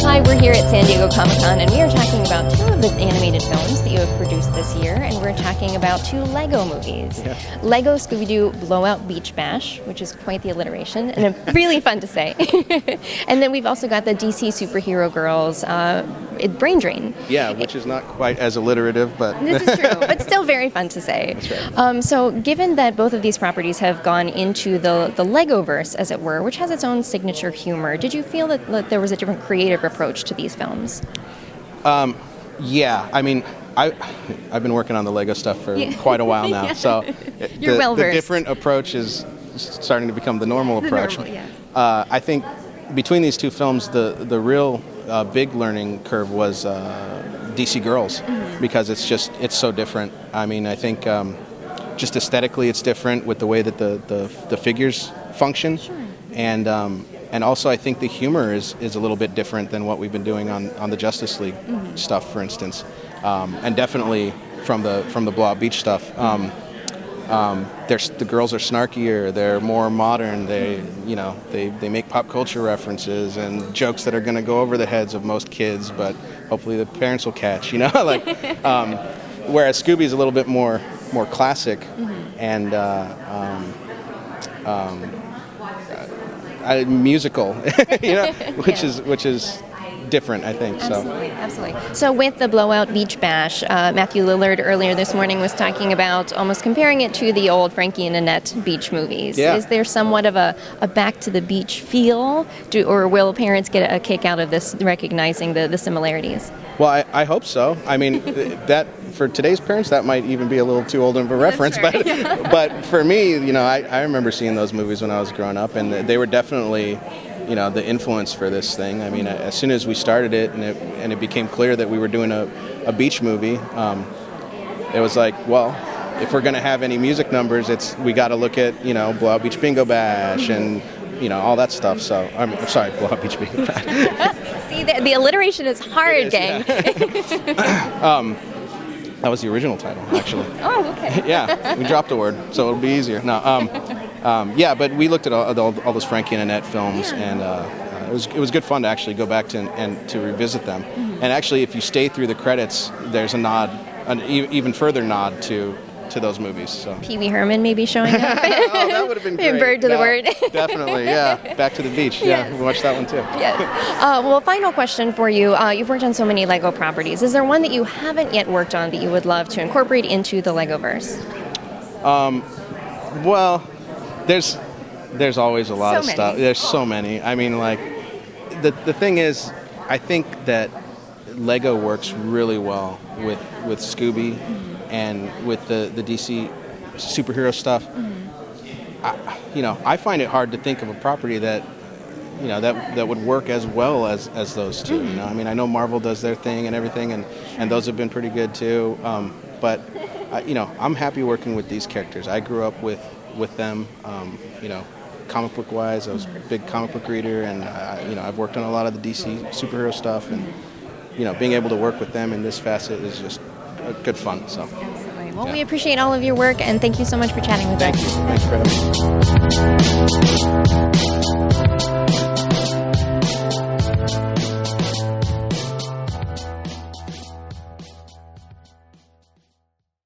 Hi, we're here at San Diego Comic-Con, and we are talking about two of the animated films that you have produced this year, and we're talking about two Lego movies. Yeah. Lego Scooby-Doo Blowout Beach Bash, which is quite the alliteration, and really fun to say. And then we've also got the DC Superhero Girls Brain Drain. Yeah, which is not quite as alliterative, but... This is true, but still very fun to say. That's right. So given that both of these properties have gone into the Legoverse, as it were, which has its own signature humor, did you feel that there was a different creative approach to these films? Yeah, I mean, I've been working on the Lego stuff for quite a while now, Yeah. so You're well-versed. the different approach is starting to become the normal approach. normal, yes. I think between these two films, the real big learning curve was DC Girls, because it's so different. I mean, I think just aesthetically it's different with the way that the figures function. Sure. And also I think the humor is a little bit different than what we've been doing on the Justice League stuff, for instance, and definitely from the Blowout Beach stuff. The girls are snarkier, they're more modern, they make pop culture references and jokes that are going to go over the heads of most kids, but hopefully the parents will catch, like, whereas Scooby's a little bit more classic and musical, which is different, I think. Absolutely. So with the Blowout Beach Bash, Matthew Lillard earlier this morning was talking about almost comparing it to the old Frankie and Annette beach movies. Yeah. Is there somewhat of a back to the beach feel, or will parents get a kick out of this, recognizing the similarities? Well, I hope so. I mean, that for today's parents, that might even be a little too old of a reference. Right. But for me, I remember seeing those movies when I was growing up, and they were definitely, the influence for this thing. I mean, as soon as we started it, and it became clear that we were doing a beach movie, it was like, well, if we're going to have any music numbers, we got to look at Blowout Beach Bingo Bash and all that stuff. So I'm sorry, Blowout Beach Bingo Bash. See, the alliteration is hard, gang. Yeah. That was the original title, actually. Oh, okay. Yeah, we dropped a word, so it'll be easier. No, yeah, but we looked at all those Frankie and Annette films, and it was good fun to actually go back to revisit them. And actually, if you stay through the credits, there's an even further nod to those movies. So. Pee Wee Herman maybe showing up. Oh, that would have been great. Bird to the word. Definitely, yeah. Back to the beach. Yes. Yeah, we watched that one too. Yes. Well, final question for you. You've worked on so many Lego properties. Is there one that you haven't yet worked on that you would love to incorporate into the Legoverse? Well, there's always a lot of stuff. There's so many. I mean, like, the thing is, I think that Lego works really well with Scooby and with the DC superhero stuff. I find it hard to think of a property that that would work as well as those two. I mean, I know Marvel does their thing and everything, and those have been pretty good too. But I'm happy working with these characters. I grew up with them. Comic book wise, I was a big comic book reader, and I've worked on a lot of the DC superhero stuff, and being able to work with them in this facet is just good fun. So. Absolutely. Well, we appreciate all of your work, and thank you so much for chatting with us. Thank you. Thanks for having me.